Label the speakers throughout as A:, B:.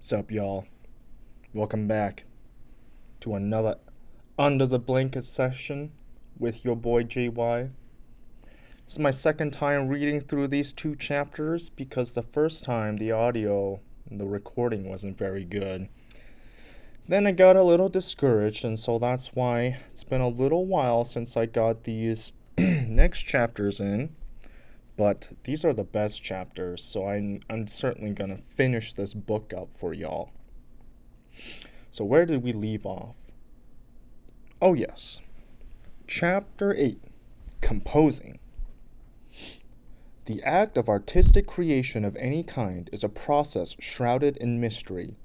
A: What's up, y'all? Welcome back to another Under the Blanket session with your boy JY. This is my second time reading through these two chapters because the first time the audio and the recording wasn't very good. Then I got a little discouraged, and so that's why it's been a little while since I got these next chapters in. But these are the best chapters, so I'm certainly going to finish this book up for y'all. So where did we leave off? Oh yes. Chapter 8. Composing. The act of artistic creation of any kind is a process shrouded in mystery,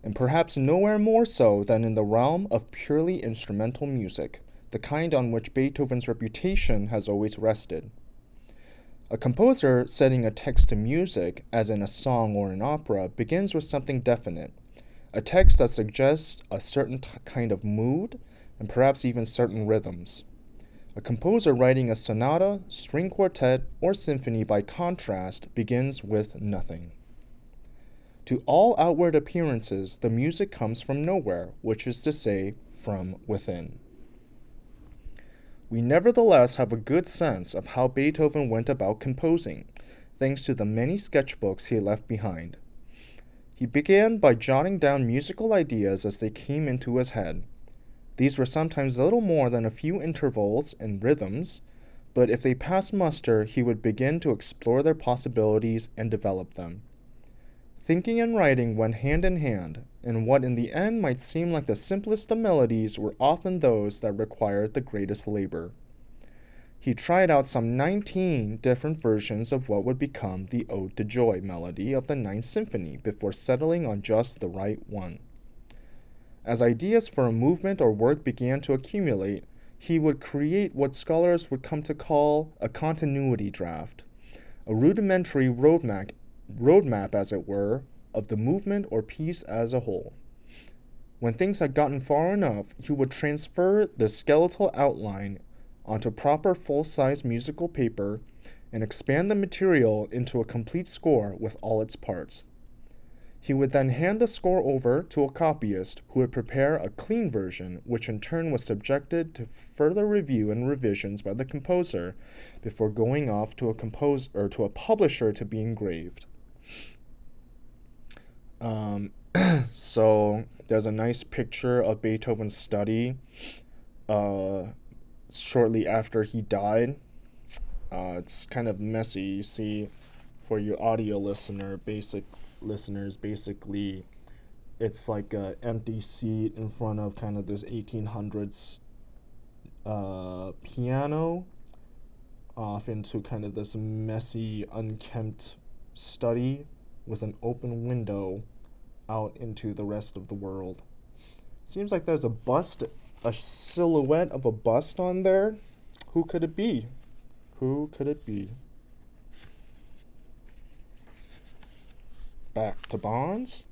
A: and perhaps nowhere more so than in the realm of purely instrumental music, the kind on which Beethoven's reputation has always rested. A composer setting a text to music, as in a song or an opera, begins with something definite, a text that suggests a certain kind of mood and perhaps even certain rhythms. A composer writing a sonata, string quartet, or symphony, by contrast, begins with nothing. To all outward appearances, the music comes from nowhere, which is to say, from within. We nevertheless have a good sense of how Beethoven went about composing, thanks to the many sketchbooks he left behind. He began by jotting down musical ideas as they came into his head. These were sometimes little more than a few intervals and rhythms, but if they passed muster, he would begin to explore their possibilities and develop them. Thinking and writing went hand in hand, and what in the end might seem like the simplest of melodies were often those that required the greatest labor. He tried out some 19 different versions of what would become the Ode to Joy melody of the Ninth Symphony before settling on just the right one. As ideas for a movement or work began to accumulate, he would create what scholars would come to call a continuity draft, a rudimentary roadmap, as it were, of the movement or piece as a whole. When things had gotten far enough, he would transfer the skeletal outline onto proper full-size musical paper and expand the material into a complete score with all its parts. He would then hand the score over to a copyist who would prepare a clean version, which in turn was subjected to further review and revisions by the composer before going off to a publisher to be engraved. So there's a nice picture of Beethoven's study shortly after he died. It's kind of messy. You see, for your audio listeners, basically, it's like an empty seat in front of kind of this 1800s piano off into kind of this messy, unkempt study with an open window out into the rest of the world. Seems like there's a silhouette of a bust on there. Who could it be? Who could it be? Back to Bonds.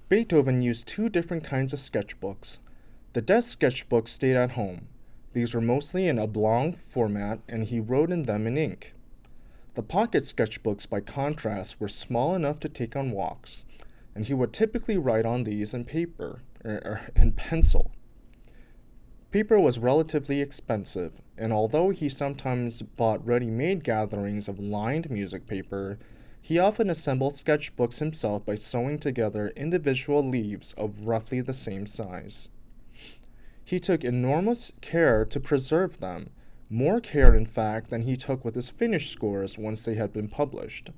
A: Beethoven used two different kinds of sketchbooks. The desk sketchbooks stayed at home. These were mostly in oblong format, and he wrote in them in ink. The pocket sketchbooks, by contrast, were small enough to take on walks, and he would typically write on these in in pencil. Paper was relatively expensive, and although he sometimes bought ready-made gatherings of lined music paper, he often assembled sketchbooks himself by sewing together individual leaves of roughly the same size. He took enormous care to preserve them, more care, in fact, than he took with his finished scores once they had been published.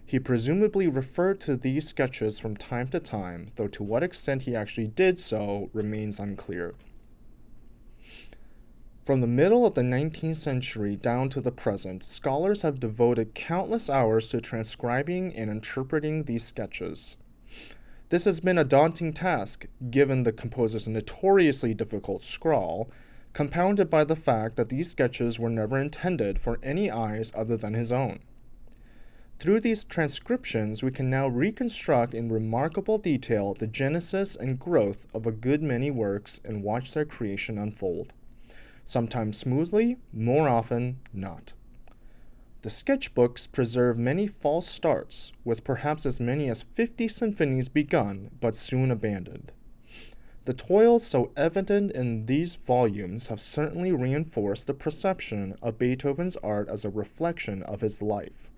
A: He presumably referred to these sketches from time to time, though to what extent he actually did so remains unclear. From the middle of the 19th century down to the present, scholars have devoted countless hours to transcribing and interpreting these sketches. This has been a daunting task, given the composer's notoriously difficult scrawl, compounded by the fact that these sketches were never intended for any eyes other than his own. Through these transcriptions, we can now reconstruct in remarkable detail the genesis and growth of a good many works and watch their creation unfold. Sometimes smoothly, more often not. The sketchbooks preserve many false starts, with perhaps as many as 50 symphonies begun but soon abandoned. The toils so evident in these volumes have certainly reinforced the perception of Beethoven's art as a reflection of his life.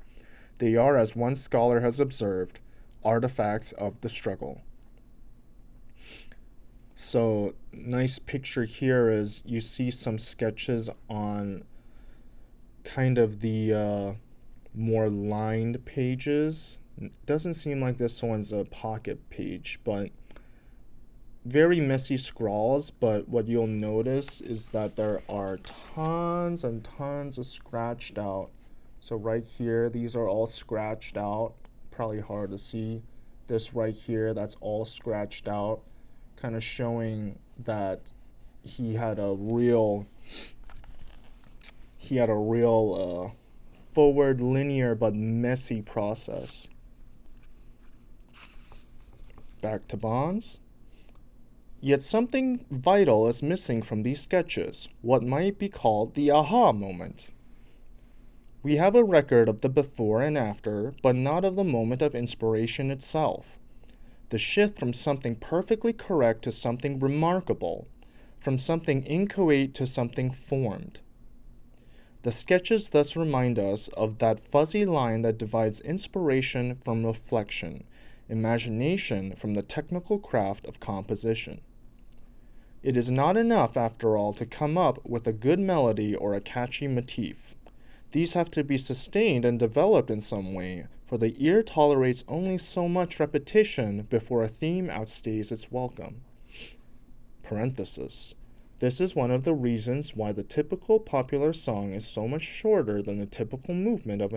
A: They are, as one scholar has observed, artifacts of the struggle. So, nice picture here is you see some sketches on kind of the more lined pages. It doesn't seem like this one's a pocket page, but very messy scrawls. But what you'll notice is that there are tons and tons of scratched out. So right here, these are all scratched out. Probably hard to see. This right here, that's all scratched out, kind of showing that he had a real forward, linear, but messy process. Back to Bonds. Yet something vital is missing from these sketches, what might be called the aha moment. We have a record of the before and after, but not of the moment of inspiration itself. The shift from something perfectly correct to something remarkable, from something inchoate to something formed. The sketches thus remind us of that fuzzy line that divides inspiration from reflection, imagination from the technical craft of composition. It is not enough, after all, to come up with a good melody or a catchy motif. These have to be sustained and developed in some way, for the ear tolerates only so much repetition before a theme outstays its welcome. Parenthesis. This is one of the reasons why the typical popular song is so much shorter than the typical movement of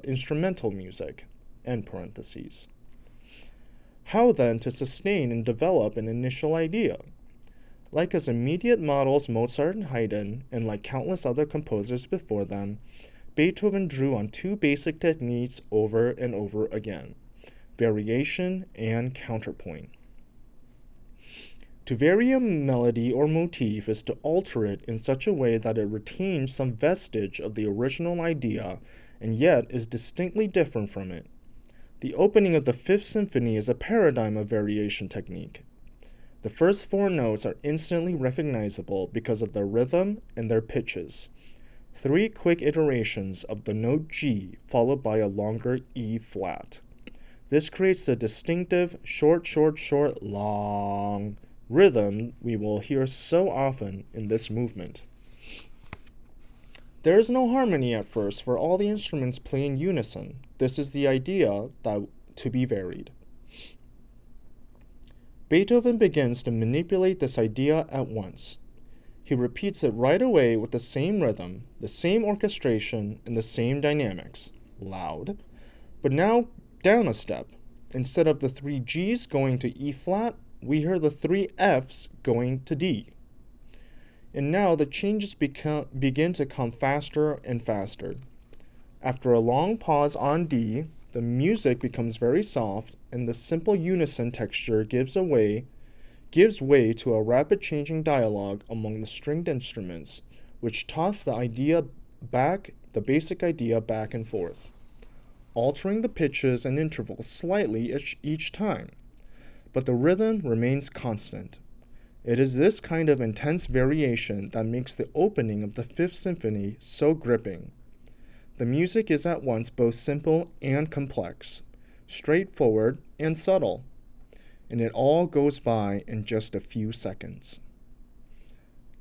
A: instrumental music. End parentheses. How then to sustain and develop an initial idea? Like his immediate models Mozart and Haydn, and like countless other composers before them, Beethoven drew on two basic techniques over and over again: variation and counterpoint. To vary a melody or motif is to alter it in such a way that it retains some vestige of the original idea and yet is distinctly different from it. The opening of the Fifth Symphony is a paradigm of variation technique. The first four notes are instantly recognizable because of their rhythm and their pitches. Three quick iterations of the note G followed by a longer E flat. This creates the distinctive short, short, short, long rhythm we will hear so often in this movement. There is no harmony at first, for all the instruments play in unison. This is the idea that to be varied. Beethoven begins to manipulate this idea at once. He repeats it right away with the same rhythm, the same orchestration, and the same dynamics. Loud. But now down a step. Instead of the three G's going to E flat, we hear the three F's going to D. And now the changes begin to come faster and faster. After a long pause on D, the music becomes very soft, and the simple unison texture gives way to a rapid changing dialogue among the stringed instruments, which toss the basic idea back and forth, altering the pitches and intervals slightly each time. But the rhythm remains constant. It is this kind of intense variation that makes the opening of the Fifth Symphony so gripping. The music is at once both simple and complex, straightforward and subtle, and it all goes by in just a few seconds.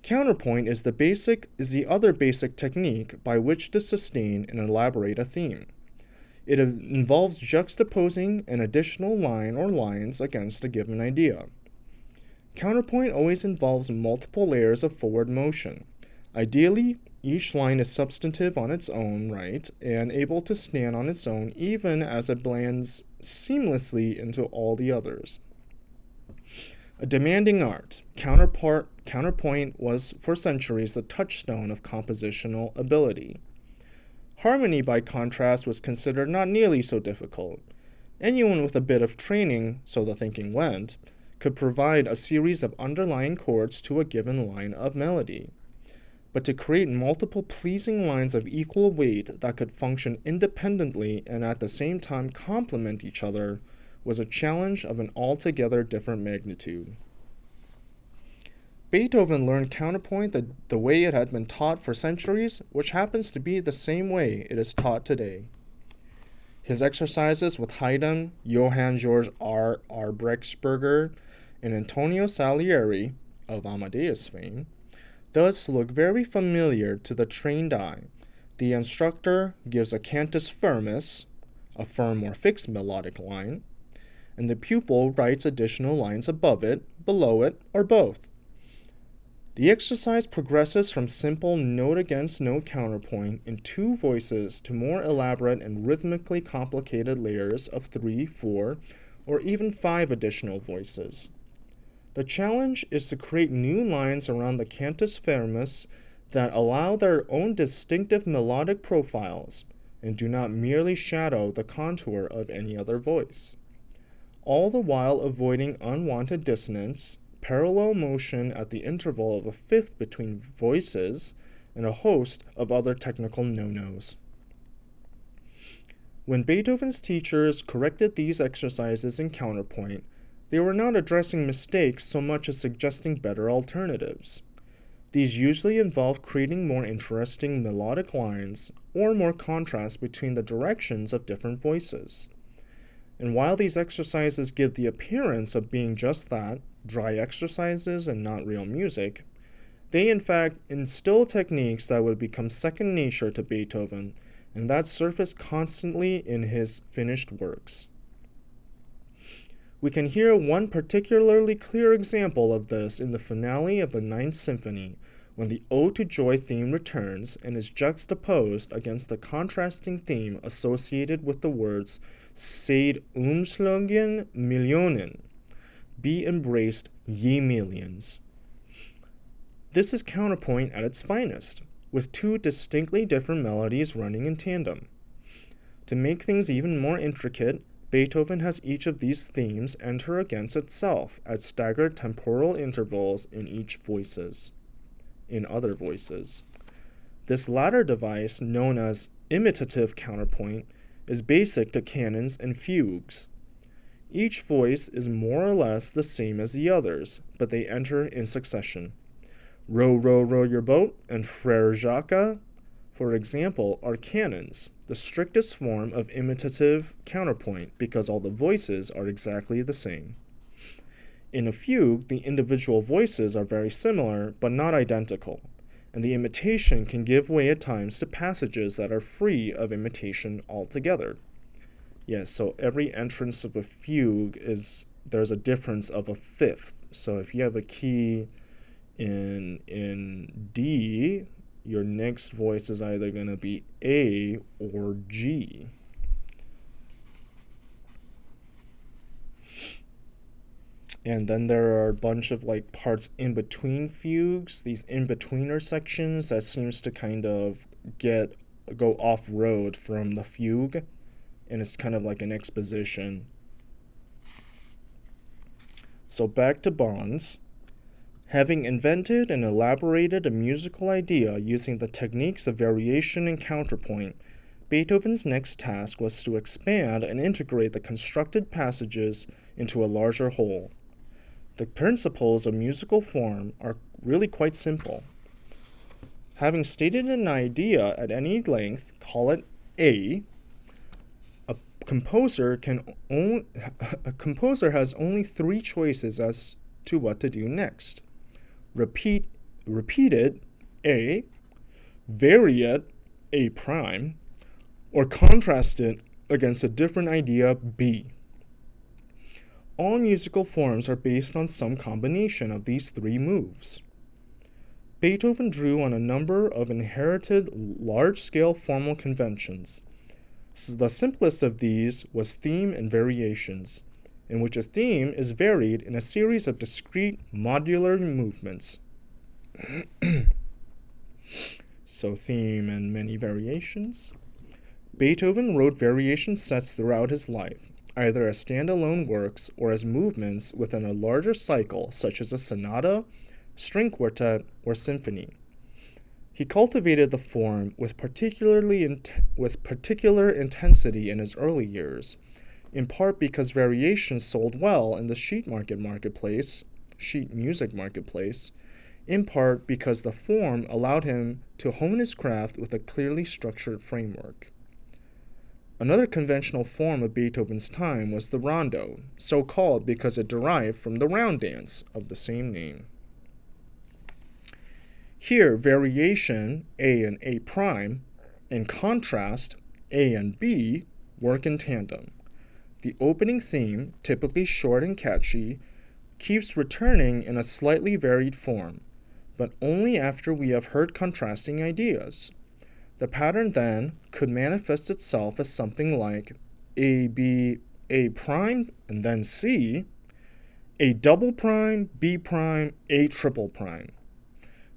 A: Counterpoint is the other basic technique by which to sustain and elaborate a theme. It involves juxtaposing an additional line or lines against a given idea. Counterpoint always involves multiple layers of forward motion. Ideally, each line is substantive on its own right and able to stand on its own even as it blends seamlessly into all the others. A demanding art, counterpoint was for centuries the touchstone of compositional ability. Harmony, by contrast, was considered not nearly so difficult. Anyone with a bit of training, so the thinking went, could provide a series of underlying chords to a given line of melody. but to create multiple pleasing lines of equal weight that could function independently and at the same time complement each other was a challenge of an altogether different magnitude. Beethoven learned counterpoint the way it had been taught for centuries, which happens to be the same way it is taught today. His exercises with Haydn, Johann Georg Arbrechtsberger, and Antonio Salieri, of Amadeus fame, thus look very familiar to the trained eye. The instructor gives a cantus firmus, a firm or fixed melodic line, and the pupil writes additional lines above it, below it, or both. The exercise progresses from simple note-against-note counterpoint in two voices to more elaborate and rhythmically complicated layers of 3, 4, or even 5 additional voices. The challenge is to create new lines around the cantus firmus that allow their own distinctive melodic profiles and do not merely shadow the contour of any other voice, all the while avoiding unwanted dissonance, parallel motion at the interval of a fifth between voices, and a host of other technical no-nos. When Beethoven's teachers corrected these exercises in counterpoint, they were not addressing mistakes so much as suggesting better alternatives. These usually involve creating more interesting melodic lines or more contrast between the directions of different voices. And while these exercises give the appearance of being just that, dry exercises and not real music, they in fact instill techniques that would become second nature to Beethoven and that surface constantly in his finished works. We can hear one particularly clear example of this in the finale of the Ninth Symphony, when the Ode to Joy theme returns and is juxtaposed against the contrasting theme associated with the words Seid umschlungen Millionen, be embraced ye millions. This is counterpoint at its finest, with two distinctly different melodies running in tandem. To make things even more intricate, Beethoven has each of these themes enter against itself at staggered temporal intervals in other voices. This latter device, known as imitative counterpoint, is basic to canons and fugues. Each voice is more or less the same as the others, but they enter in succession. Row, row, row your boat and Frere Jacques, for example, are canons, the strictest form of imitative counterpoint because all the voices are exactly the same. In a fugue, the individual voices are very similar but not identical, and the imitation can give way at times to passages that are free of imitation altogether. Yes, so every entrance of a fugue there's a difference of a fifth. So if you have a key in D, your next voice is either going to be A or G. And then there are a bunch of parts in between fugues, these in-betweener sections that seems to kind of go off-road from the fugue, and it's kind of like an exposition. So back to Bonds. Having invented and elaborated a musical idea using the techniques of variation and counterpoint, Beethoven's next task was to expand and integrate the constructed passages into a larger whole. The principles of musical form are really quite simple. Having stated an idea at any length, call it A, a composer has only three choices as to what to do next. Repeat it, A, vary it, A prime, or contrast it against a different idea, B. All musical forms are based on some combination of these three moves. Beethoven drew on a number of inherited large-scale formal conventions. The simplest of these was theme and variations, in which a theme is varied in a series of discrete modular movements. So theme and many variations. Beethoven wrote variation sets throughout his life, either as standalone works or as movements within a larger cycle such as a sonata, string quartet, or symphony. He cultivated the form with particular intensity in his early years, in part because variations sold well in the sheet music marketplace, in part because the form allowed him to hone his craft with a clearly structured framework. Another conventional form of Beethoven's time was the rondo, so called because it derived from the round dance of the same name. Here, variation A and A prime, and contrast A and B, work in tandem. The opening theme, typically short and catchy, keeps returning in a slightly varied form, but only after we have heard contrasting ideas. The pattern then could manifest itself as something like A, B, A prime, and then C, A double prime, B prime, A triple prime.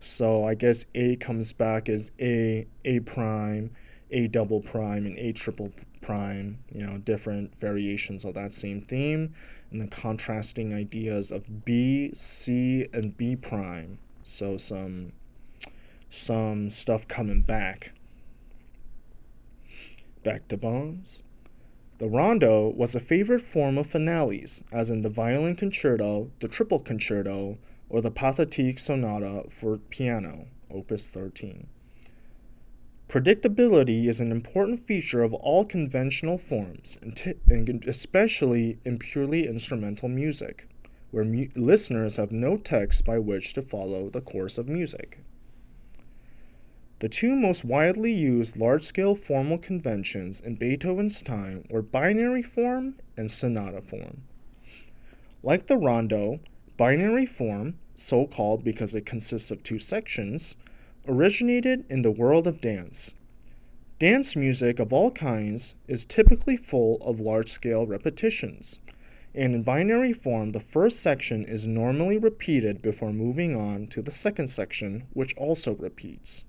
A: So I guess A comes back as A prime, A double prime, and A triple prime, different variations of that same theme, and then contrasting ideas of B, C, and B prime. So some stuff coming back. Back to bombs. The rondo was a favorite form of finales, as in the violin concerto, the triple concerto, or the Pathétique sonata for piano, opus 13. Predictability is an important feature of all conventional forms, and especially in purely instrumental music, where listeners have no text by which to follow the course of music. The two most widely used large-scale formal conventions in Beethoven's time were binary form and sonata form. Like the rondo, binary form, so called because it consists of two sections, originated in the world of dance. Dance music of all kinds is typically full of large-scale repetitions, and in binary form the first section is normally repeated before moving on to the second section, which also repeats.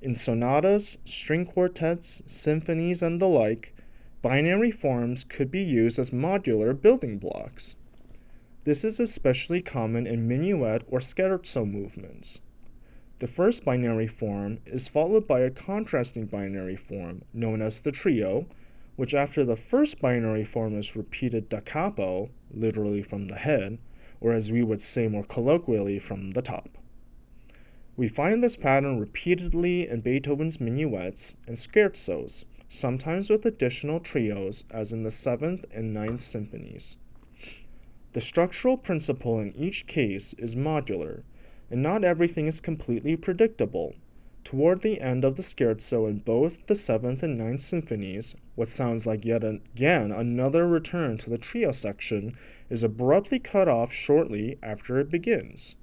A: In sonatas, string quartets, symphonies, and the like, binary forms could be used as modular building blocks. This is especially common in minuet or scherzo movements. The first binary form is followed by a contrasting binary form, known as the trio, which after the first binary form is repeated da capo, literally from the head, or as we would say more colloquially, from the top. We find this pattern repeatedly in Beethoven's minuets and scherzos, sometimes with additional trios, as in the 7th and 9th symphonies. The structural principle in each case is modular, and not everything is completely predictable. Toward the end of the scherzo in both the 7th and 9th symphonies, what sounds like yet again another return to the trio section is abruptly cut off shortly after it begins.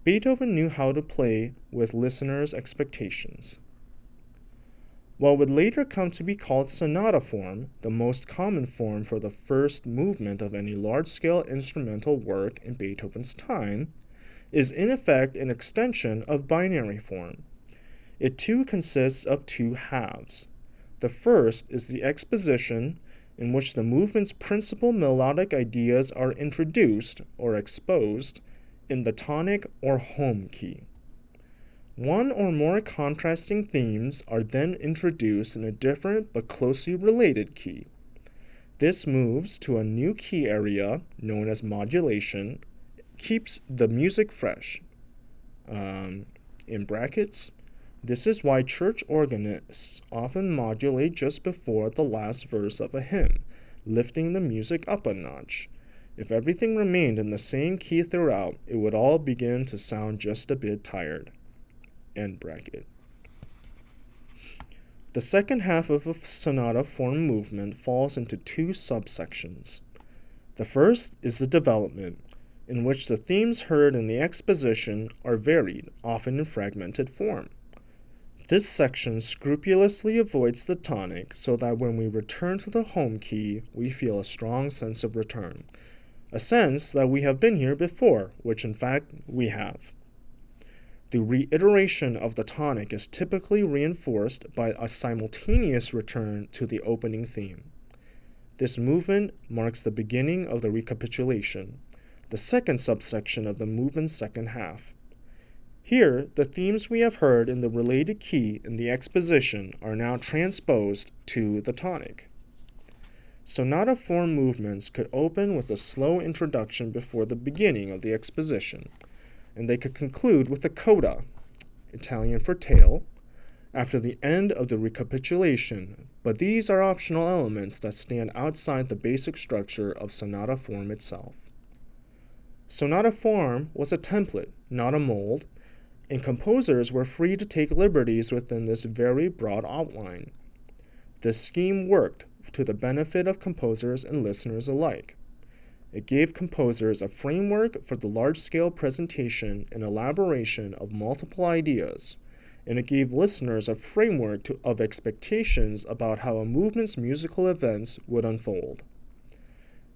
A: Beethoven knew how to play with listeners' expectations. What would later come to be called sonata form, the most common form for the first movement of any large-scale instrumental work in Beethoven's time, is in effect an extension of binary form. It too consists of two halves. The first is the exposition, in which the movement's principal melodic ideas are introduced or exposed in the tonic or home key. One or more contrasting themes are then introduced in a different but closely related key. This moves to a new key area known as modulation, keeps the music fresh. In brackets, this is why church organists often modulate just before the last verse of a hymn, lifting the music up a notch. If everything remained in the same key throughout, it would all begin to sound just a bit tired. End bracket. The second half of a sonata form movement falls into two subsections. The first is the development, in which the themes heard in the exposition are varied, often in fragmented form. This section scrupulously avoids the tonic so that when we return to the home key, we feel a strong sense of return. A sense that we have been here before, which in fact we have. The reiteration of the tonic is typically reinforced by a simultaneous return to the opening theme. This movement marks the beginning of the recapitulation, the second subsection of the movement's second half. Here, the themes we have heard in the related key in the exposition are now transposed to the tonic. Sonata form movements could open with a slow introduction before the beginning of the exposition, and they could conclude with a coda, Italian for tail, after the end of the recapitulation, but these are optional elements that stand outside the basic structure of sonata form itself. Sonata form was a template, not a mold, and composers were free to take liberties within this very broad outline. This scheme worked to the benefit of composers and listeners alike. It gave composers a framework for the large-scale presentation and elaboration of multiple ideas, and it gave listeners a framework of expectations about how a movement's musical events would unfold.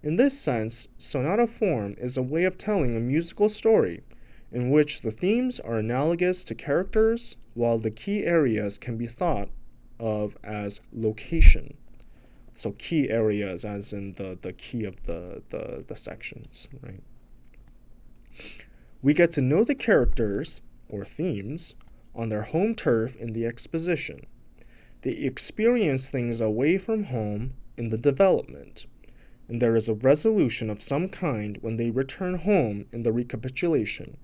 A: In this sense, sonata form is a way of telling a musical story in which the themes are analogous to characters, while the key areas can be thought of as location. So key areas as in the key of the sections, right? We get to know the characters, or themes, on their home turf in the exposition. They experience things away from home in the development, and there is a resolution of some kind when they return home in the recapitulation.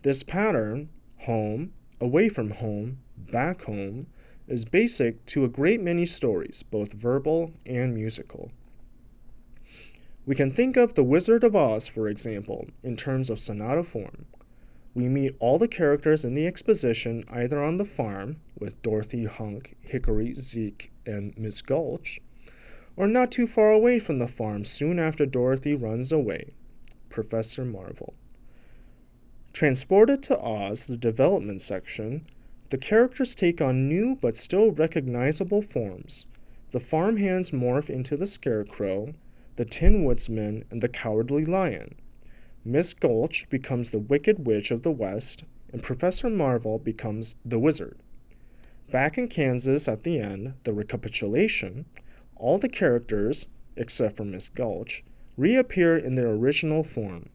A: This pattern, home, away from home, back home, is basic to a great many stories, both verbal and musical. We can think of The Wizard of Oz, for example, in terms of sonata form. We meet all the characters in the exposition either on the farm, with Dorothy, Hunk, Hickory, Zeke, and Miss Gulch, or not too far away from the farm soon after Dorothy runs away, Professor Marvel. Transported to Oz, the development section, the characters take on new but still recognizable forms. The farmhands morph into the Scarecrow, the Tin Woodsman, and the Cowardly Lion. Miss Gulch becomes the Wicked Witch of the West, and Professor Marvel becomes the Wizard. Back in Kansas at the end, the recapitulation, all the characters, except for Miss Gulch, reappear in their original form.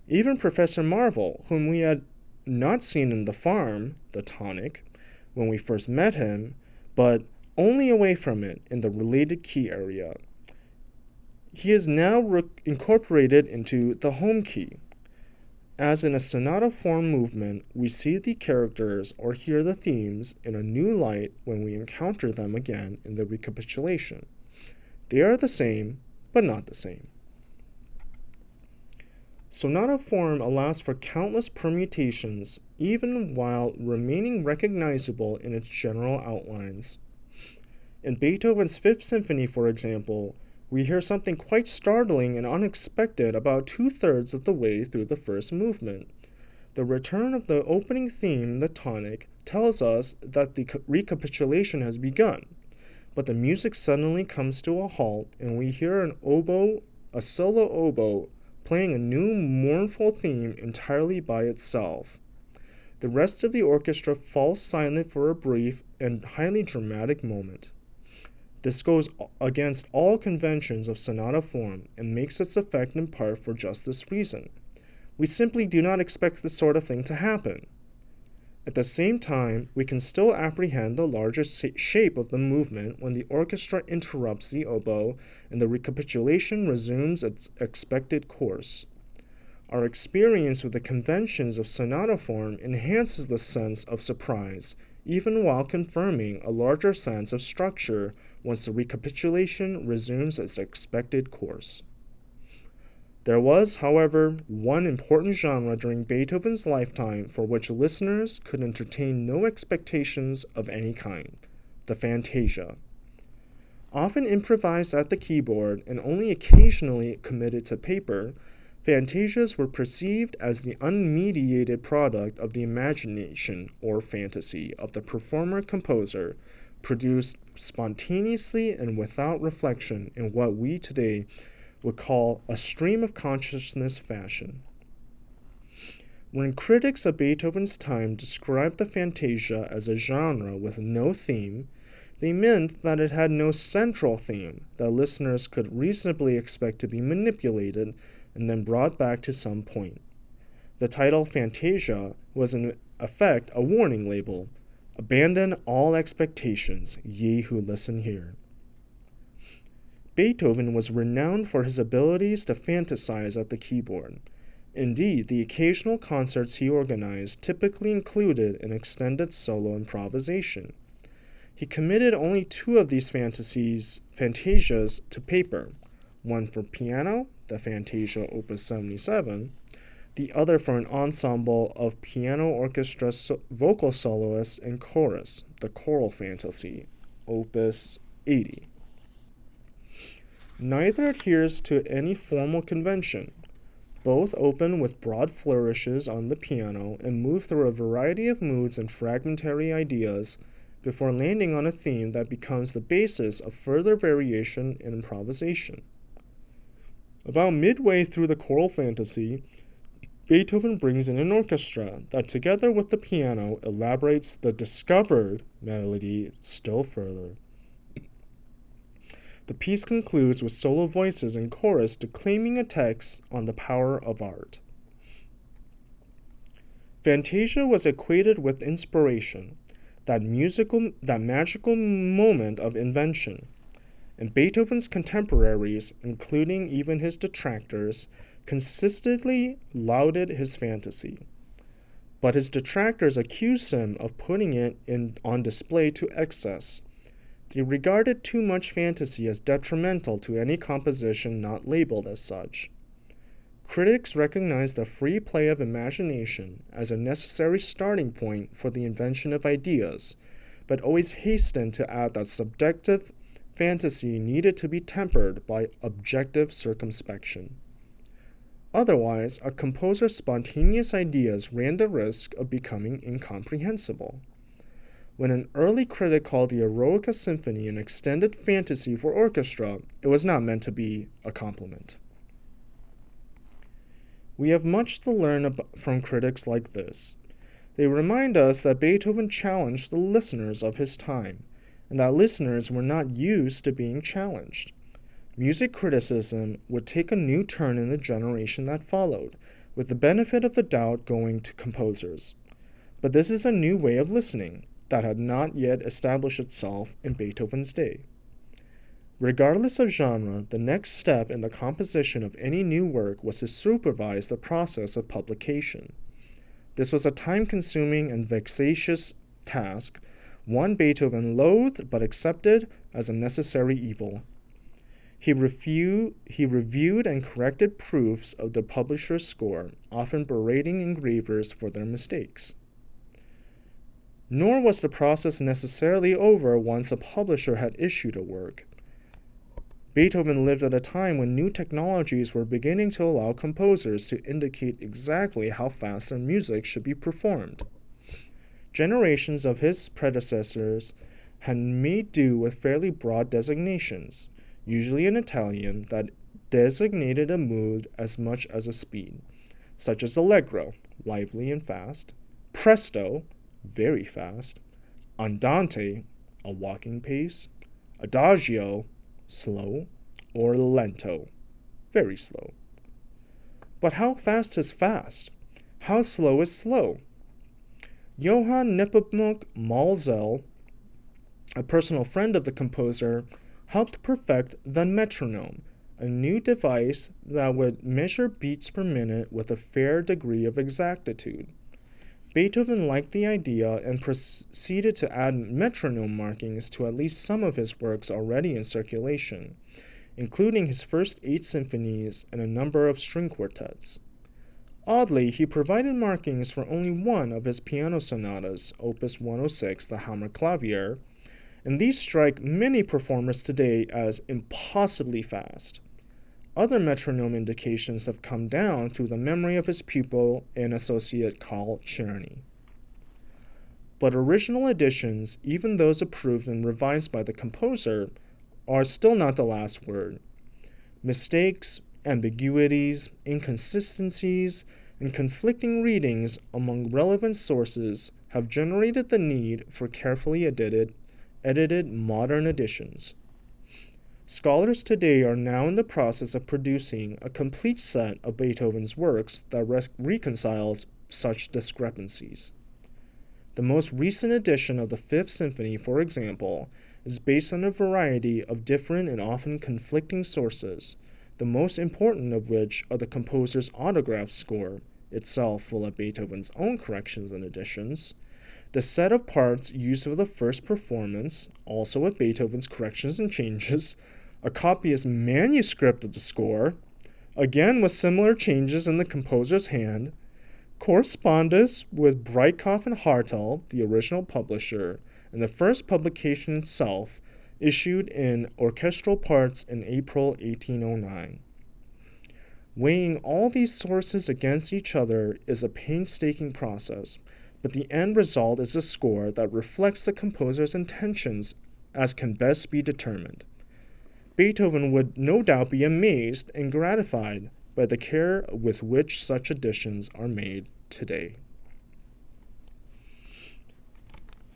A: Even Professor Marvel, whom we had not seen in the farm, the tonic, when we first met him, but only away from it in the related key area. He is now incorporated into the home key. As in a sonata form movement, we see the characters or hear the themes in a new light when we encounter them again in the recapitulation. They are the same, but not the same. Sonata form allows for countless permutations, even while remaining recognizable in its general outlines. In Beethoven's Fifth Symphony, for example, we hear something quite startling and unexpected about 2/3 of the way through the first movement. The return of the opening theme, the tonic, tells us that the recapitulation has begun, but the music suddenly comes to a halt and we hear a solo oboe, playing a new mournful theme entirely by itself. The rest of the orchestra falls silent for a brief and highly dramatic moment. This goes against all conventions of sonata form and makes its effect in part for just this reason. We simply do not expect this sort of thing to happen. At the same time, we can still apprehend the larger shape of the movement when the orchestra interrupts the oboe and the recapitulation resumes its expected course. Our experience with the conventions of sonata form enhances the sense of surprise, even while confirming a larger sense of structure once the recapitulation resumes its expected course. There was, however, one important genre during Beethoven's lifetime for which listeners could entertain no expectations of any kind, the fantasia. Often improvised at the keyboard and only occasionally committed to paper, fantasias were perceived as the unmediated product of the imagination or fantasy of the performer-composer, produced spontaneously and without reflection in what we today would call a stream of consciousness fashion. When critics of Beethoven's time described the fantasia as a genre with no theme, they meant that it had no central theme that listeners could reasonably expect to be manipulated and then brought back to some point. The title Fantasia was an effect a warning label. Abandon all expectations, ye who listen here. Beethoven was renowned for his abilities to fantasize at the keyboard. Indeed, the occasional concerts he organized typically included an extended solo improvisation. He committed only 2 of these fantasias to paper, one for piano, the Fantasia Opus 77, the other for an ensemble of piano orchestra vocal soloists and chorus, the Choral Fantasy, Opus 80. Neither adheres to any formal convention. Both open with broad flourishes on the piano and move through a variety of moods and fragmentary ideas before landing on a theme that becomes the basis of further variation and improvisation. About midway through the choral fantasy, Beethoven brings in an orchestra that, together with the piano, elaborates the discovered melody still further. The piece concludes with solo voices and chorus declaiming a text on the power of art. Fantasia was equated with inspiration, that magical moment of invention. And Beethoven's contemporaries, including even his detractors, consistently lauded his fantasy. But his detractors accused him of putting it on display to excess. They regarded too much fantasy as detrimental to any composition not labeled as such. Critics recognized the free play of imagination as a necessary starting point for the invention of ideas, but always hastened to add that subjective fantasy needed to be tempered by objective circumspection. Otherwise, a composer's spontaneous ideas ran the risk of becoming incomprehensible. When an early critic called the Eroica Symphony an extended fantasy for orchestra, it was not meant to be a compliment. We have much to learn from critics like this. They remind us that Beethoven challenged the listeners of his time, and that listeners were not used to being challenged. Music criticism would take a new turn in the generation that followed, with the benefit of the doubt going to composers. But this is a new way of listening that had not yet established itself in Beethoven's day. Regardless of genre, the next step in the composition of any new work was to supervise the process of publication. This was a time-consuming and vexatious task, one Beethoven loathed but accepted as a necessary evil. He reviewed and corrected proofs of the publisher's score, often berating engravers for their mistakes. Nor was the process necessarily over once a publisher had issued a work. Beethoven lived at a time when new technologies were beginning to allow composers to indicate exactly how fast their music should be performed. Generations of his predecessors had made do with fairly broad designations, usually in Italian, that designated a mood as much as a speed, such as allegro, lively and fast, presto, very fast, andante, a walking pace, adagio, slow, or lento, very slow. But how fast is fast? How slow is slow? Johann Nepomuk Malzel, a personal friend of the composer, helped perfect the metronome, a new device that would measure beats per minute with a fair degree of exactitude. Beethoven liked the idea and proceeded to add metronome markings to at least some of his works already in circulation, including his first 8 symphonies and a number of string quartets. Oddly, he provided markings for only one of his piano sonatas, Opus 106, the Hammerklavier, and these strike many performers today as impossibly fast. Other metronome indications have come down through the memory of his pupil and associate Carl Czerny. But original editions, even those approved and revised by the composer, are still not the last word. Mistakes, ambiguities, inconsistencies, and conflicting readings among relevant sources have generated the need for carefully edited modern editions. Scholars today are now in the process of producing a complete set of Beethoven's works that reconciles such discrepancies. The most recent edition of the Fifth Symphony, for example, is based on a variety of different and often conflicting sources, the most important of which are the composer's autograph score, itself full of Beethoven's own corrections and additions, the set of parts used for the first performance, also with Beethoven's corrections and changes, a copyist manuscript of the score, again with similar changes in the composer's hand, correspondence with Breitkopf and Hartel, the original publisher, and the first publication itself, issued in orchestral parts in April 1809. Weighing all these sources against each other is a painstaking process, but the end result is a score that reflects the composer's intentions as can best be determined. Beethoven would no doubt be amazed and gratified by the care with which such additions are made today.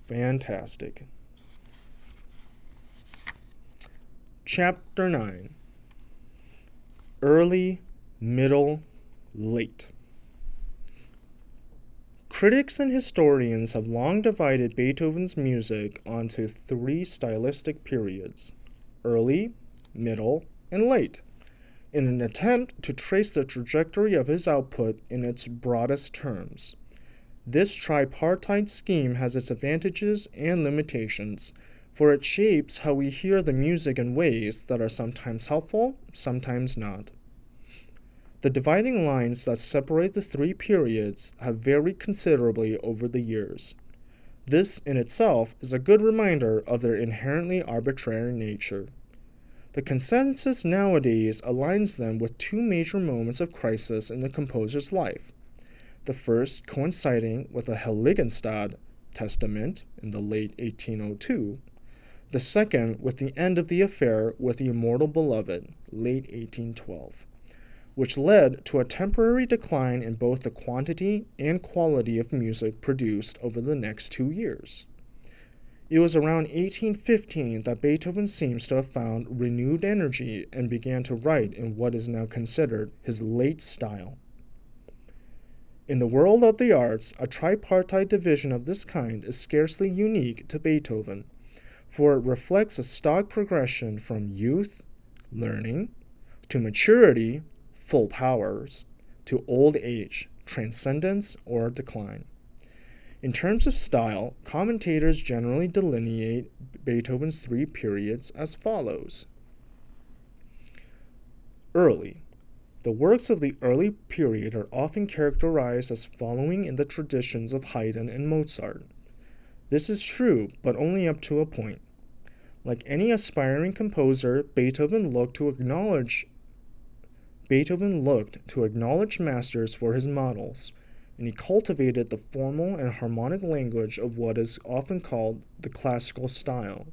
A: Fantastic. Chapter 9. Early, Middle, Late. Critics and historians have long divided Beethoven's music onto three stylistic periods: early, middle, and late, in an attempt to trace the trajectory of his output in its broadest terms. This tripartite scheme has its advantages and limitations, for it shapes how we hear the music in ways that are sometimes helpful, sometimes not. The dividing lines that separate the three periods have varied considerably over the years. This in itself is a good reminder of their inherently arbitrary nature. The consensus nowadays aligns them with two major moments of crisis in the composer's life, the first coinciding with the Heiligenstadt Testament in the late 1802, the second with the end of the affair with the immortal beloved, late 1812, which led to a temporary decline in both the quantity and quality of music produced over the next 2 years. It was around 1815 that Beethoven seems to have found renewed energy and began to write in what is now considered his late style. In the world of the arts, a tripartite division of this kind is scarcely unique to Beethoven, for it reflects a stock progression from youth, learning, to maturity, full powers, to old age, transcendence or decline. In terms of style, commentators generally delineate Beethoven's three periods as follows. Early. The works of the early period are often characterized as following in the traditions of Haydn and Mozart. This is true, but only up to a point. Like any aspiring composer, Beethoven looked to acknowledge masters for his models, and he cultivated the formal and harmonic language of what is often called the classical style.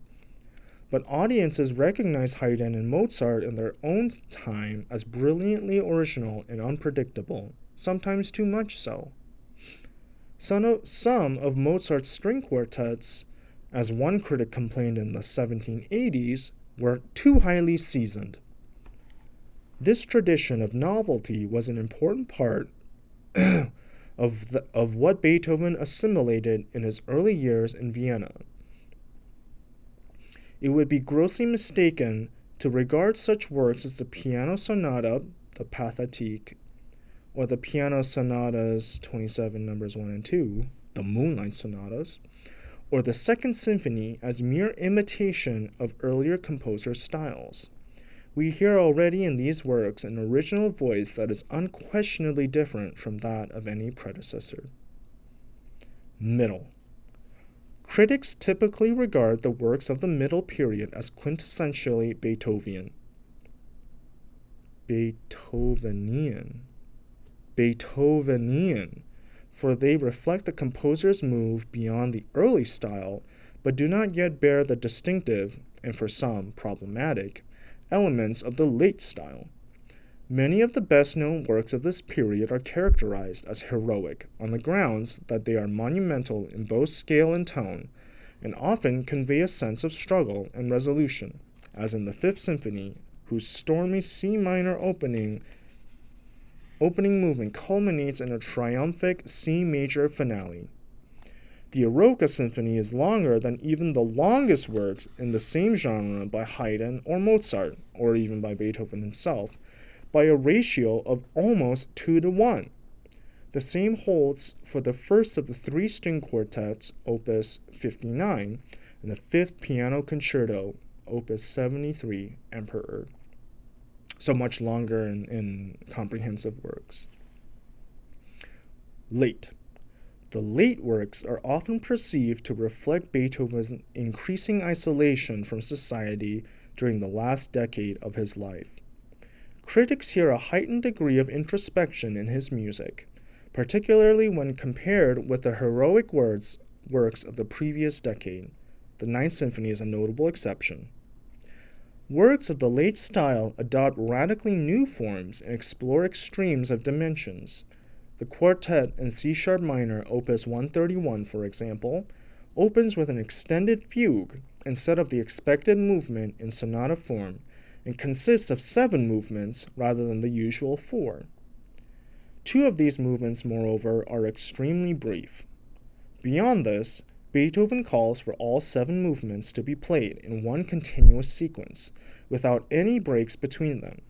A: But audiences recognize Haydn and Mozart in their own time as brilliantly original and unpredictable, sometimes too much so. Some of Mozart's string quartets, as one critic complained in the 1780s, were too highly seasoned. This tradition of novelty was an important part of what Beethoven assimilated in his early years in Vienna. It would be grossly mistaken to regard such works as the Piano Sonata, the Pathétique, or the Piano Sonatas 27 numbers 1 and 2, the Moonlight Sonatas, or the Second Symphony as mere imitation of earlier composers' styles. We hear already in these works an original voice that is unquestionably different from that of any predecessor. Middle. Critics typically regard the works of the middle period as quintessentially Beethovenian, for they reflect the composer's move beyond the early style, but do not yet bear the distinctive, and for some problematic, elements of the late style. Many of the best-known works of this period are characterized as heroic on the grounds that they are monumental in both scale and tone, and often convey a sense of struggle and resolution, as in the Fifth Symphony, whose stormy C minor opening movement culminates in a triumphant C major finale. The Eroica Symphony is longer than even the longest works in the same genre by Haydn or Mozart, or even by Beethoven himself, by a ratio of almost 2-1. The same holds for the first of the three string quartets, Opus 59, and the fifth piano concerto, Opus 73, Emperor. So much longer in comprehensive works. Late. The late works are often perceived to reflect Beethoven's increasing isolation from society during the last decade of his life. Critics hear a heightened degree of introspection in his music, particularly when compared with the heroic works of the previous decade. The Ninth Symphony is a notable exception. Works of the late style adopt radically new forms and explore extremes of dimensions. The quartet in C-sharp minor, Opus 131, for example, opens with an extended fugue instead of the expected movement in sonata form, and consists of 7 movements rather than the usual 4. 2 of these movements, moreover, are extremely brief. Beyond this, Beethoven calls for all 7 movements to be played in one continuous sequence, without any breaks between them.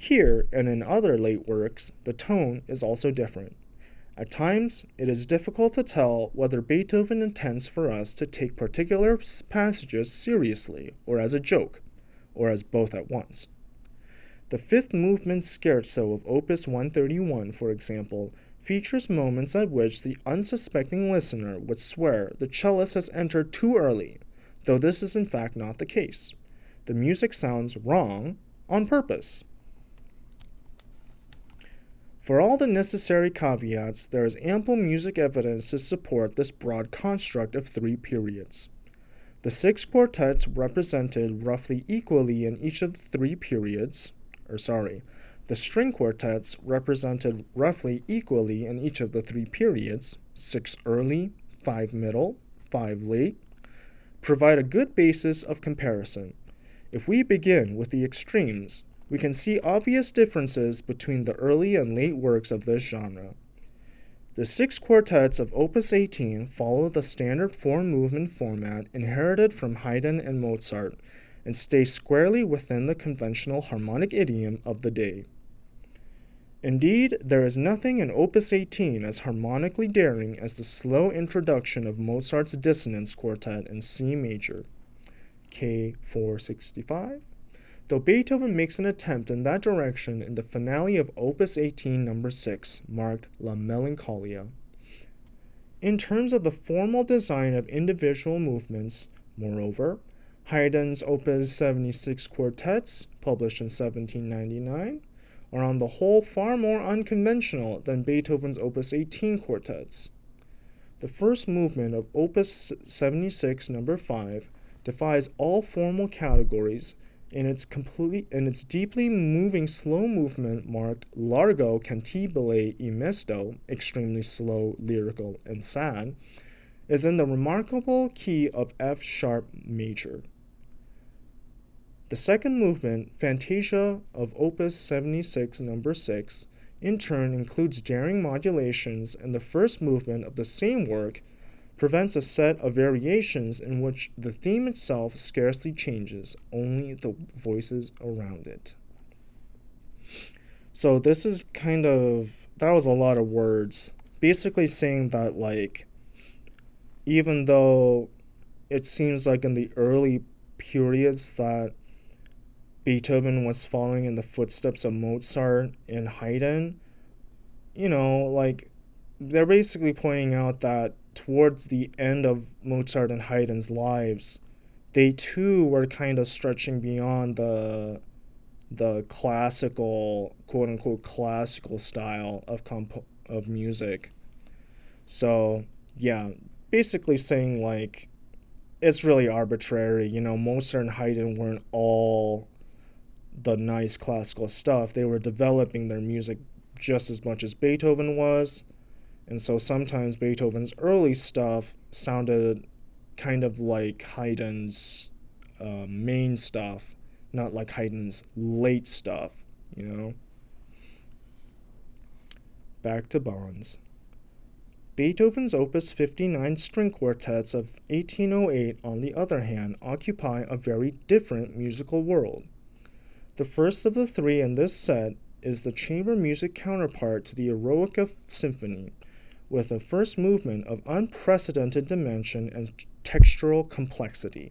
A: Here, and in other late works, the tone is also different. At times, it is difficult to tell whether Beethoven intends for us to take particular passages seriously, or as a joke, or as both at once. The 5th movement scherzo of Opus 131, for example, features moments at which the unsuspecting listener would swear the cellist has entered too early, though this is in fact not the case. The music sounds wrong on purpose. For all the necessary caveats, there is ample music evidence to support this broad construct of 3 periods. The 6 quartets represented roughly equally in each of the 3 periods, the string quartets represented roughly equally in each of the 3 periods, 6 early, 5 middle, 5 late, provide a good basis of comparison. If we begin with the extremes, we can see obvious differences between the early and late works of this genre. The 6 quartets of Opus 18 follow the standard 4-movement format inherited from Haydn and Mozart, and stay squarely within the conventional harmonic idiom of the day. Indeed, there is nothing in Opus 18 as harmonically daring as the slow introduction of Mozart's Dissonance Quartet in C major, K465, though Beethoven makes an attempt in that direction in the finale of Opus 18 No. 6, marked La Melancolia. In terms of the formal design of individual movements, moreover, Haydn's Opus 76 quartets, published in 1799, are on the whole far more unconventional than Beethoven's Opus 18 quartets. The first movement of Opus 76 No. 5 defies all formal categories in its deeply moving slow movement marked Largo Cantabile e Mesto, extremely slow, lyrical, and sad, is in the remarkable key of F sharp major. The second movement, Fantasia of Opus 76 No. 6, in turn includes daring modulations, and the first movement of the same work prevents a set of variations in which the theme itself scarcely changes, only the voices around it. So this is that was a lot of words, basically saying that, even though it seems like in the early periods that Beethoven was following in the footsteps of Mozart and Haydn, they're basically pointing out that towards the end of Mozart and Haydn's lives, they too were kind of stretching beyond the classical, quote-unquote classical style of music. So, yeah, basically saying, it's really arbitrary. Mozart and Haydn weren't all the nice classical stuff. They were developing their music just as much as Beethoven was. And so sometimes Beethoven's early stuff sounded kind of like Haydn's main stuff, not like Haydn's late stuff, Back to Bonds. Beethoven's Opus 59 string quartets of 1808, on the other hand, occupy a very different musical world. The first of the three in this set is the chamber music counterpart to the Eroica Symphony, with a first movement of unprecedented dimension and textural complexity.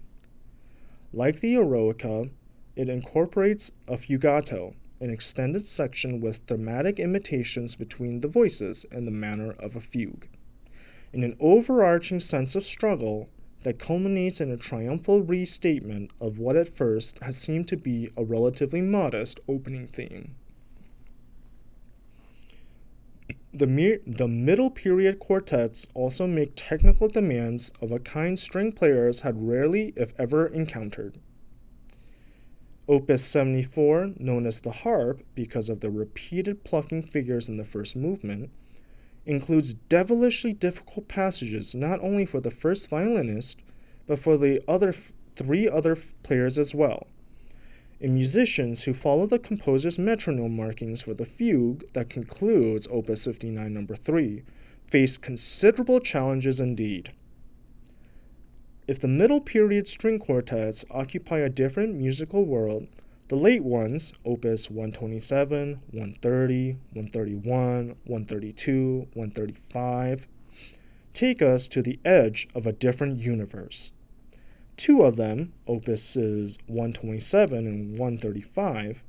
A: Like the Eroica, it incorporates a fugato, an extended section with thematic imitations between the voices in the manner of a fugue, in an overarching sense of struggle that culminates in a triumphal restatement of what at first has seemed to be a relatively modest opening theme. The middle period quartets also make technical demands of a kind string players had rarely, if ever, encountered. Opus 74, known as the harp because of the repeated plucking figures in the first movement, includes devilishly difficult passages not only for the first violinist, but for the three other players as well. And musicians who follow the composer's metronome markings for the fugue that concludes Opus 59 No. 3 face considerable challenges indeed. If the middle period string quartets occupy a different musical world, the late ones, Opus 127, 130, 131, 132, 135, take us to the edge of a different universe. Two of them, Opuses 127 and 135,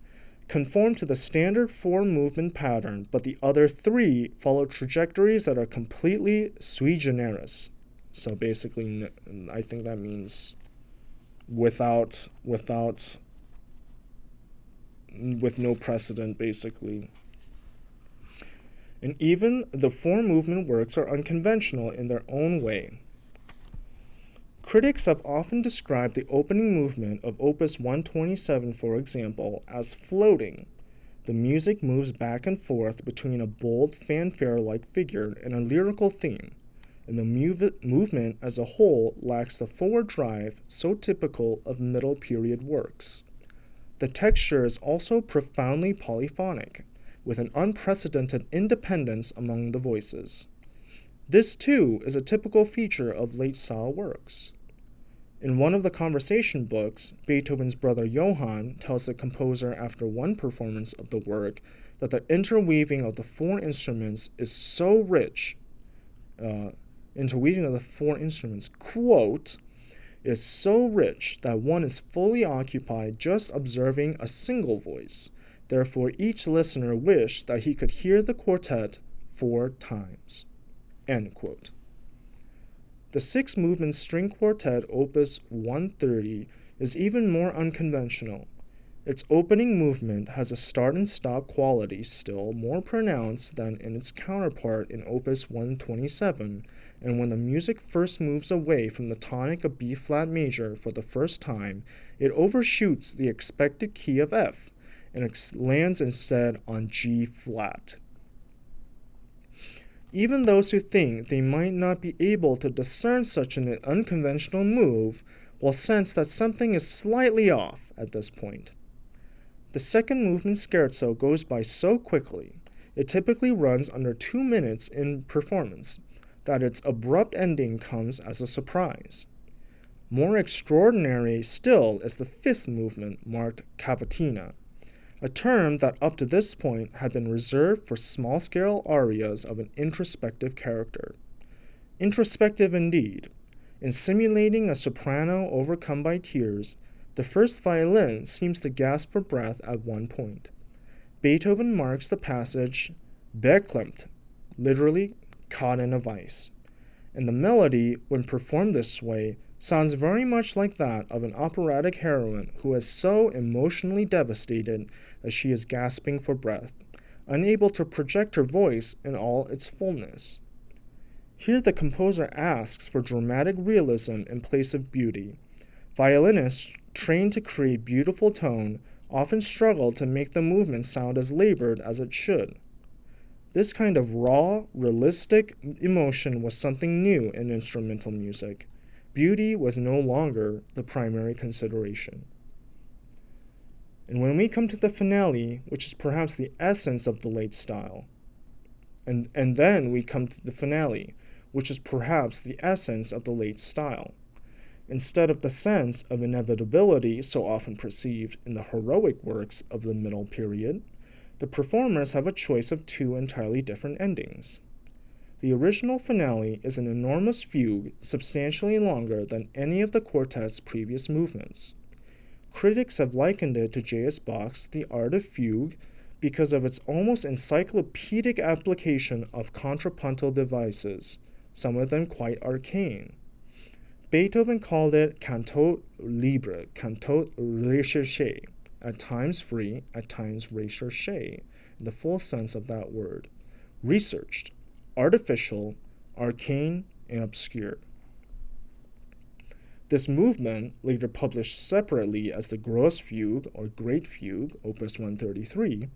A: conform to the standard four-movement pattern, but the other three follow trajectories that are completely sui generis. So basically, I think that means with no precedent, basically. And even the four-movement works are unconventional in their own way. Critics have often described the opening movement of Opus 127, for example, as floating. The music moves back and forth between a bold, fanfare-like figure and a lyrical theme, and the movement as a whole lacks the forward drive so typical of middle period works. The texture is also profoundly polyphonic, with an unprecedented independence among the voices. This, too, is a typical feature of late-style works. In one of the conversation books, Beethoven's brother Johann tells the composer after one performance of the work that the interweaving of the four instruments is so rich, quote, is so rich that one is fully occupied just observing a single voice. Therefore, each listener wished that he could hear the quartet 4 times, end quote. The six-movement string quartet Opus 130 is even more unconventional. Its opening movement has a start and stop quality still more pronounced than in its counterpart in Opus 127, and when the music first moves away from the tonic of B-flat major for the first time, it overshoots the expected key of F and lands instead on G-flat. Even those who think they might not be able to discern such an unconventional move will sense that something is slightly off at this point. The second movement scherzo goes by so quickly, it typically runs under 2 minutes in performance, that its abrupt ending comes as a surprise. More extraordinary still is the fifth movement, marked cavatina, a term that up to this point had been reserved for small-scale arias of an introspective character. Introspective indeed. In simulating a soprano overcome by tears, the first violin seems to gasp for breath at one point. Beethoven marks the passage beklemmt, literally caught in a vice. And the melody, when performed this way, sounds very much like that of an operatic heroine who is so emotionally devastated that she is gasping for breath, unable to project her voice in all its fullness. Here the composer asks for dramatic realism in place of beauty. Violinists, trained to create beautiful tone, often struggle to make the movement sound as labored as it should. This kind of raw, realistic emotion was something new in instrumental music. Beauty was no longer the primary consideration. And when we come to the finale, which is perhaps the essence of the late style, and then we come to the finale, which is perhaps the essence of the late style. Instead of the sense of inevitability so often perceived in the heroic works of the middle period, the performers have a choice of two entirely different endings. The original finale is an enormous fugue substantially longer than any of the quartet's previous movements. Critics have likened it to J.S. Bach's The Art of Fugue because of its almost encyclopedic application of contrapuntal devices, some of them quite arcane. Beethoven called it cantate libre, cantate recherché, at times free, at times recherché, in the full sense of that word, researched, artificial, arcane, and obscure. This movement, later published separately as the Grosse Fugue or Great Fugue, Opus 133,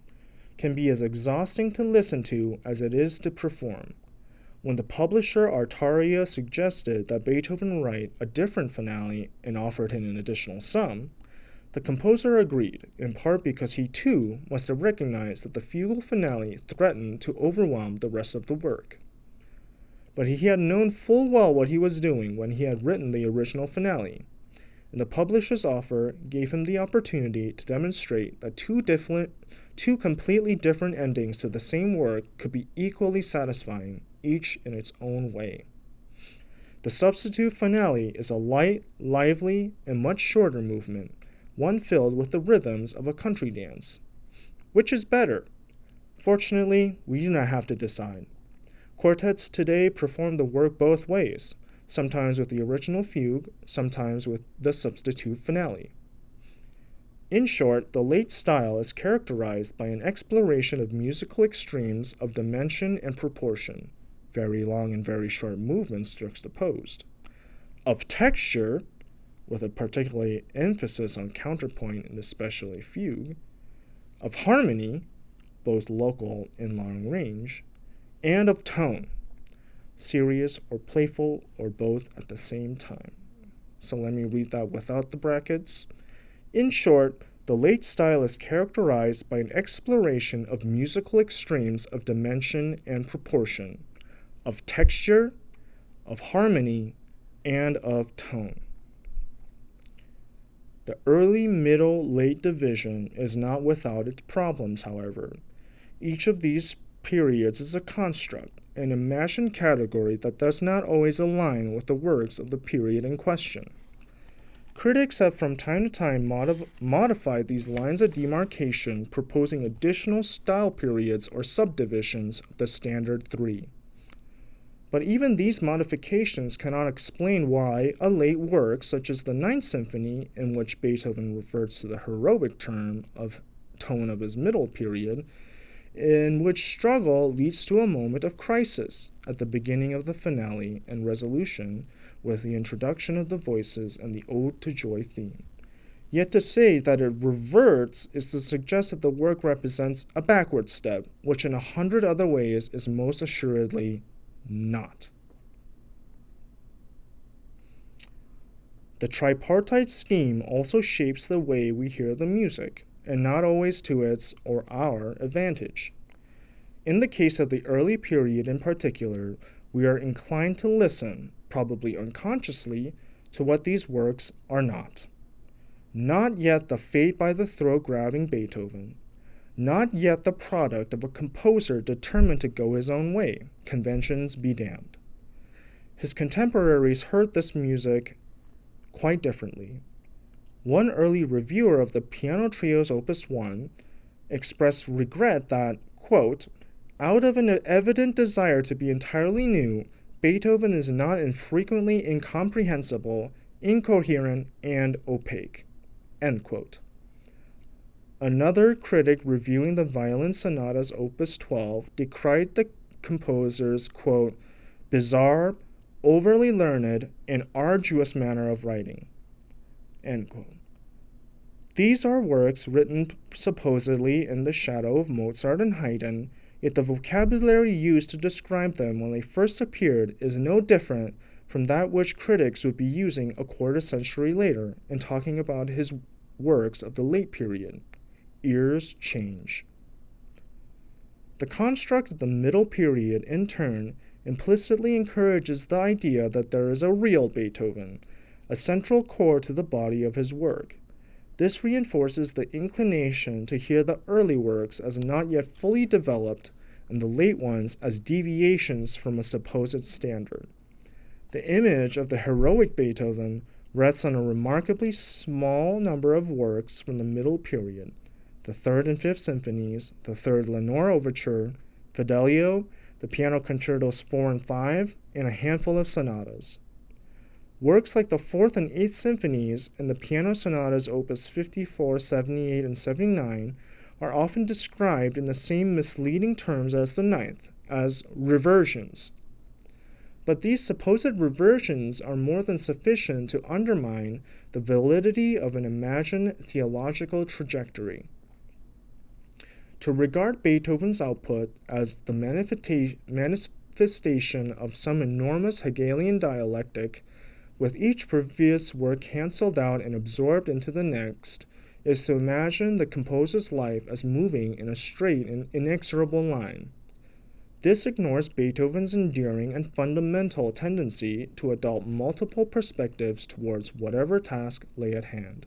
A: can be as exhausting to listen to as it is to perform. When the publisher Artaria suggested that Beethoven write a different finale and offered him an additional sum, the composer agreed, in part because he too must have recognized that the fugal finale threatened to overwhelm the rest of the work. But he had known full well what he was doing when he had written the original finale, and the publisher's offer gave him the opportunity to demonstrate that two completely different endings to the same work could be equally satisfying, each in its own way. The substitute finale is a light, lively, and much shorter movement, one filled with the rhythms of a country dance. Which is better? Fortunately, we do not have to decide. Quartets today perform the work both ways, sometimes with the original fugue, sometimes with the substitute finale. In short, the late style is characterized by an exploration of musical extremes of dimension and proportion, very long and very short movements juxtaposed, of texture, with a particular emphasis on counterpoint and especially fugue, of harmony, both local and long range, and of tone, serious or playful or both at the same time. So let me read that without the brackets. In short, the late style is characterized by an exploration of musical extremes of dimension and proportion, of texture, of harmony, and of tone. The early, middle, late division is not without its problems, however. Each of these periods is a construct, an imagined category that does not always align with the works of the period in question. Critics have from time to time modified these lines of demarcation, proposing additional style periods or subdivisions of the standard three. But even these modifications cannot explain why a late work, such as the Ninth Symphony, in which Beethoven refers to the heroic tone of his middle period, in which struggle leads to a moment of crisis at the beginning of the finale and resolution with the introduction of the voices and the Ode to Joy theme. Yet to say that it reverts is to suggest that the work represents a backward step, which in 100 other ways is most assuredly not. The tripartite scheme also shapes the way we hear the music, and not always to its or our advantage. In the case of the early period in particular, we are inclined to listen, probably unconsciously, to what these works are not. Not yet the fate-by-the-throat-grabbing Beethoven, not yet the product of a composer determined to go his own way, conventions be damned. His contemporaries heard this music quite differently. One early reviewer of the Piano Trio's Opus 1 expressed regret that, quote, out of an evident desire to be entirely new, Beethoven is not infrequently incomprehensible, incoherent, and opaque, end quote. Another critic reviewing the Violin Sonatas Opus 12 decried the composer's, quote, bizarre, overly learned, and arduous manner of writing, end quote. These are works written supposedly in the shadow of Mozart and Haydn, yet the vocabulary used to describe them when they first appeared is no different from that which critics would be using a quarter century later in talking about his works of the late period. Ears change. The construct of the middle period, in turn, implicitly encourages the idea that there is a real Beethoven, a central core to the body of his work. This reinforces the inclination to hear the early works as not yet fully developed and the late ones as deviations from a supposed standard. The image of the heroic Beethoven rests on a remarkably small number of works from the middle period, the Third and Fifth Symphonies, the Third Lenore Overture, Fidelio, the Piano Concertos 4 and 5, and a handful of sonatas. Works like the Fourth and Eighth Symphonies and the Piano Sonatas Opus 54, 78, and 79 are often described in the same misleading terms as the Ninth, as reversions. But these supposed reversions are more than sufficient to undermine the validity of an imagined theological trajectory. To regard Beethoven's output as the manifestation of some enormous Hegelian dialectic, with each previous work cancelled out and absorbed into the next, is to imagine the composer's life as moving in a straight and inexorable line. This ignores Beethoven's enduring and fundamental tendency to adopt multiple perspectives towards whatever task lay at hand.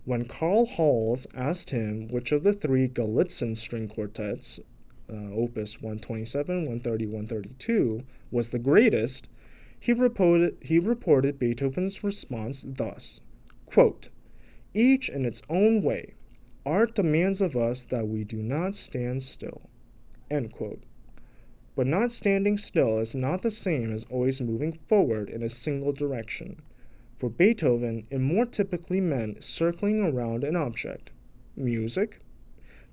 A: When Karl Hals asked him which of the three Galitzin string quartets, Opus 127, 130, 132, was the greatest, he reported Beethoven's response thus, quote, "Each in its own way. Art demands of us that we do not stand still." End quote. But not standing still is not the same as always moving forward in a single direction. For Beethoven, it more typically meant circling around an object, music,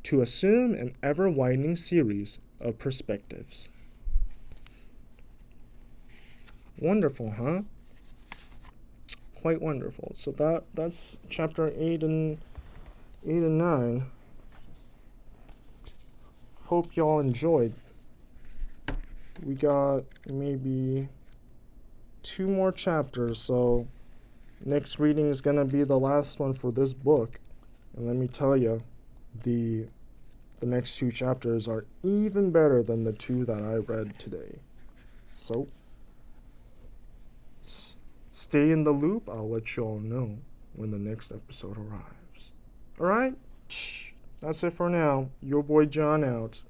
A: to assume an ever-widening series of perspectives. Wonderful, huh? Quite wonderful. So that's chapter 8 and 9. Hope y'all enjoyed. We got maybe 2 more chapters, so next reading is going to be the last one for this book. And let me tell you, the next 2 chapters are even better than the 2 that I read today. So, stay in the loop. I'll let you all know when the next episode arrives. Alright? That's it for now. Your boy John out.